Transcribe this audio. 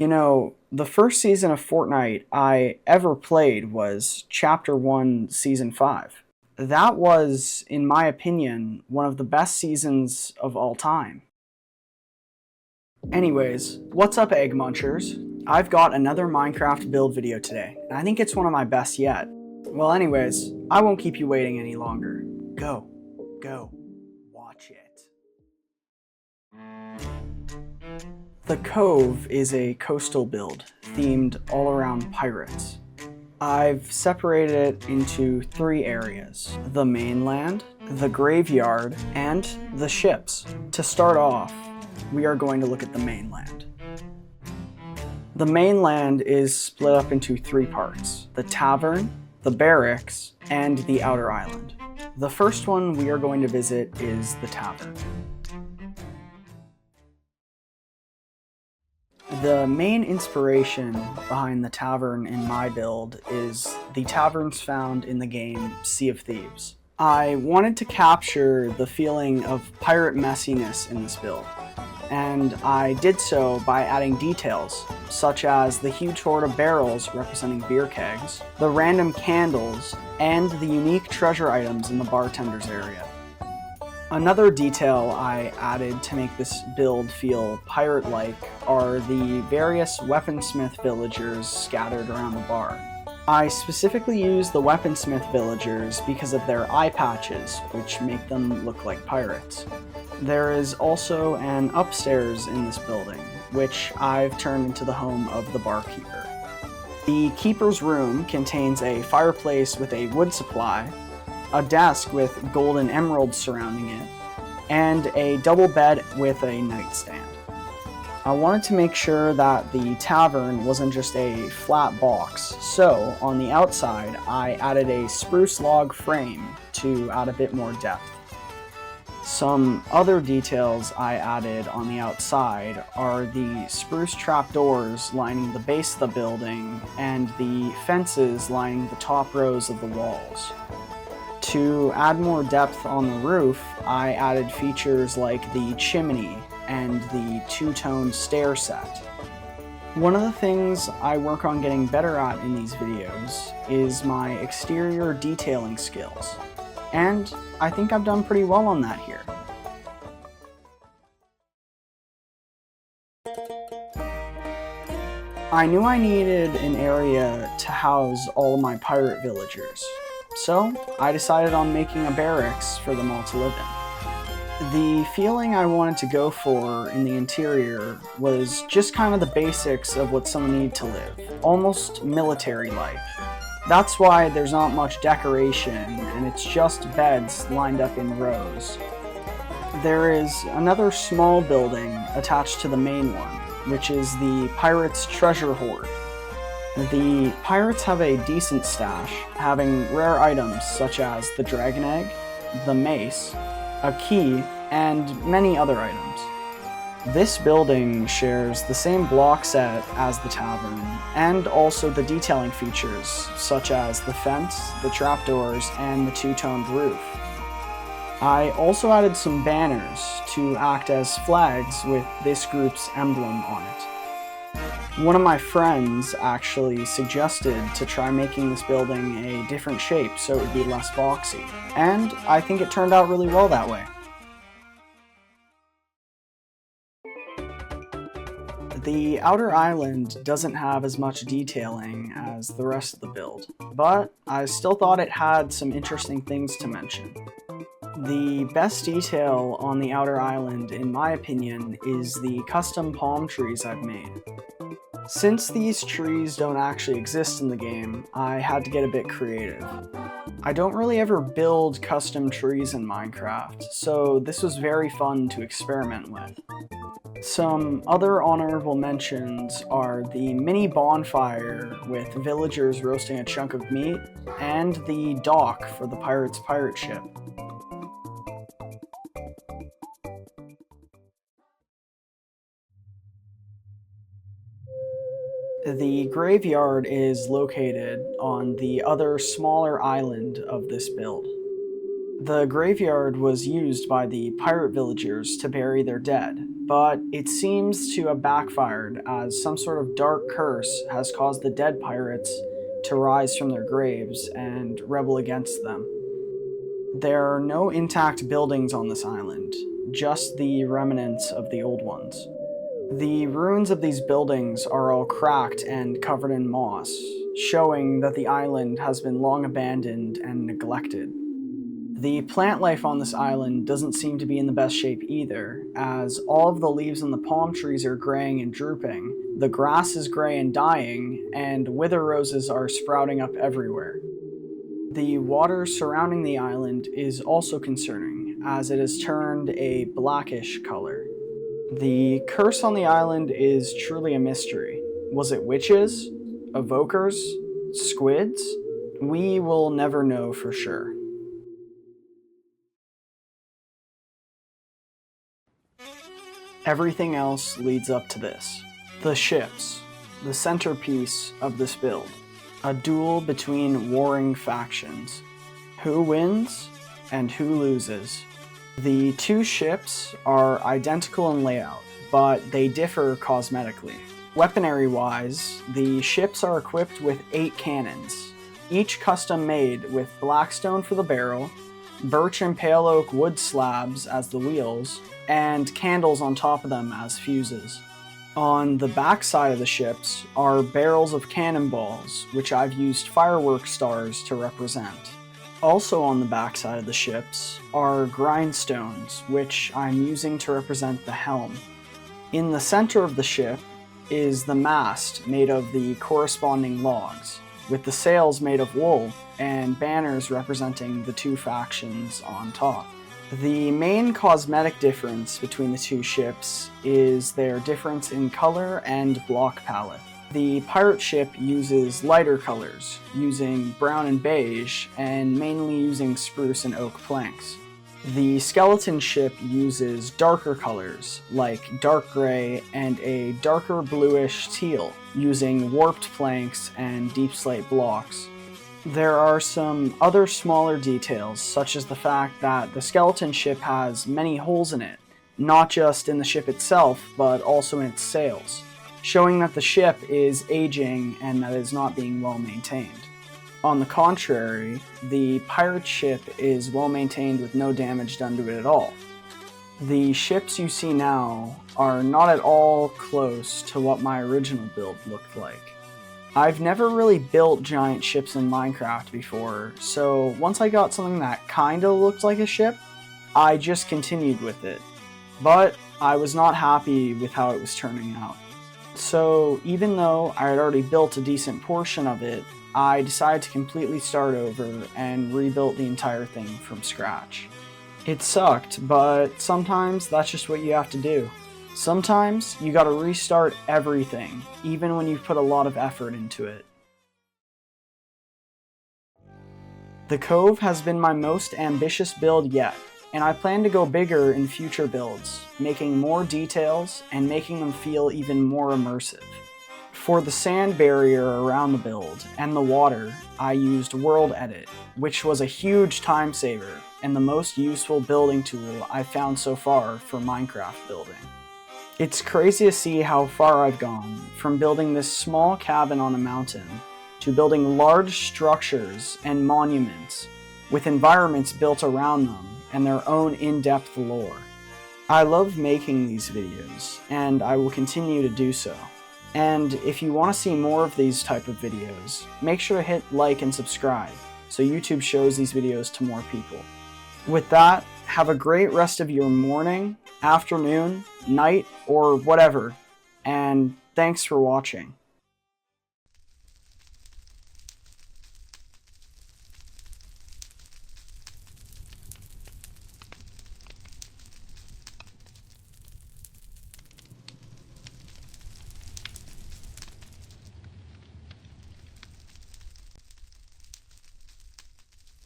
You know, the first season of Fortnite I ever played was Chapter 1, Season 5. That was, in my opinion, one of the best seasons of all time. Anyways, what's up, Egg Munchers? I've got another Minecraft build video today, and I think it's one of my best yet. Well, anyways, I won't keep you waiting any longer. Go, watch it. The Cove is a coastal build, themed all around pirates. I've separated it into 3 areas: the mainland, the graveyard, and the ships. To start off, we are going to look at the mainland. The mainland is split up into 3 parts: the tavern, the barracks, and the outer island. The first one we are going to visit is the tavern. The main inspiration behind the tavern in my build is the taverns found in the game Sea of Thieves. I wanted to capture the feeling of pirate messiness in this build, and I did so by adding details, such as the huge hoard of barrels representing beer kegs, the random candles, and the unique treasure items in the bartender's area. Another detail I added to make this build feel pirate-like are the various weaponsmith villagers scattered around the bar. I specifically use the weaponsmith villagers because of their eye patches, which make them look like pirates. There is also an upstairs in this building, which I've turned into the home of the barkeeper. The keeper's room contains a fireplace with a wood supply, a desk with gold and emeralds surrounding it, and a double bed with a nightstand. I wanted to make sure that the tavern wasn't just a flat box, so on the outside I added a spruce log frame to add a bit more depth. Some other details I added on the outside are the spruce trapdoors lining the base of the building and the fences lining the top rows of the walls. To add more depth on the roof, I added features like the chimney and the two-tone stair set. One of the things I work on getting better at in these videos is my exterior detailing skills, and I think I've done pretty well on that here. I knew I needed an area to house all of my pirate villagers, so I decided on making a barracks for them all to live in. The feeling I wanted to go for in the interior was just kind of the basics of what someone needed to live, almost military-like. That's why there's not much decoration, and it's just beds lined up in rows. There is another small building attached to the main one, which is the pirates' treasure hoard. The pirates have a decent stash, having rare items such as the dragon egg, the mace, a key, and many other items. This building shares the same block set as the tavern, and also the detailing features such as the fence, the trapdoors, and the two-toned roof. I also added some banners to act as flags with this group's emblem on it. One of my friends actually suggested to try making this building a different shape so it would be less boxy, and I think it turned out really well that way. The outer island doesn't have as much detailing as the rest of the build, but I still thought it had some interesting things to mention. The best detail on the outer island, in my opinion, is the custom palm trees I've made. Since these trees don't actually exist in the game, I had to get a bit creative. I don't really ever build custom trees in Minecraft, so this was very fun to experiment with. Some other honorable mentions are the mini bonfire with villagers roasting a chunk of meat, and the dock for the pirates' pirate ship. The graveyard is located on the other smaller island of this build. The graveyard was used by the pirate villagers to bury their dead, but it seems to have backfired as some sort of dark curse has caused the dead pirates to rise from their graves and rebel against them. There are no intact buildings on this island, just the remnants of the old ones. The ruins of these buildings are all cracked and covered in moss, showing that the island has been long abandoned and neglected. The plant life on this island doesn't seem to be in the best shape either, as all of the leaves on the palm trees are graying and drooping, the grass is gray and dying, and wither roses are sprouting up everywhere. The water surrounding the island is also concerning, as it has turned a blackish color. The curse on the island is truly a mystery. Was it witches? Evokers? Squids? We will never know for sure. Everything else leads up to this. The ships, the centerpiece of this build. A duel between warring factions. Who wins and who loses? The two ships are identical in layout, but they differ cosmetically. Weaponry-wise, the ships are equipped with 8 cannons, each custom made with blackstone for the barrel, birch and pale oak wood slabs as the wheels, and candles on top of them as fuses. On the back side of the ships are barrels of cannonballs, which I've used firework stars to represent. Also on the back side of the ships are grindstones, which I'm using to represent the helm. In the center of the ship is the mast made of the corresponding logs, with the sails made of wool and banners representing the two factions on top. The main cosmetic difference between the two ships is their difference in color and block palette. The pirate ship uses lighter colors, using brown and beige, and mainly using spruce and oak planks. The skeleton ship uses darker colors, like dark gray and a darker bluish teal, using warped planks and deep slate blocks. There are some other smaller details, such as the fact that the skeleton ship has many holes in it, not just in the ship itself, but also in its sails, showing that the ship is aging and that it is not being well maintained. On the contrary, the pirate ship is well maintained with no damage done to it at all. The ships you see now are not at all close to what my original build looked like. I've never really built giant ships in Minecraft before, so once I got something that kinda looked like a ship, I just continued with it. But I was not happy with how it was turning out. So even though I had already built a decent portion of it, I decided to completely start over and rebuilt the entire thing from scratch. It sucked, but sometimes that's just what you have to do. Sometimes you gotta restart everything, even when you've put a lot of effort into it. The Cove has been my most ambitious build yet, and I plan to go bigger in future builds, making more details and making them feel even more immersive. For the sand barrier around the build and the water, I used World Edit, which was a huge time saver and the most useful building tool I've found so far for Minecraft building. It's crazy to see how far I've gone, from building this small cabin on a mountain to building large structures and monuments with environments built around them and their own in-depth lore. I love making these videos, and I will continue to do so. And if you want to see more of these type of videos, make sure to hit like and subscribe so YouTube shows these videos to more people. With that, have a great rest of your morning, afternoon, night, or whatever, and thanks for watching.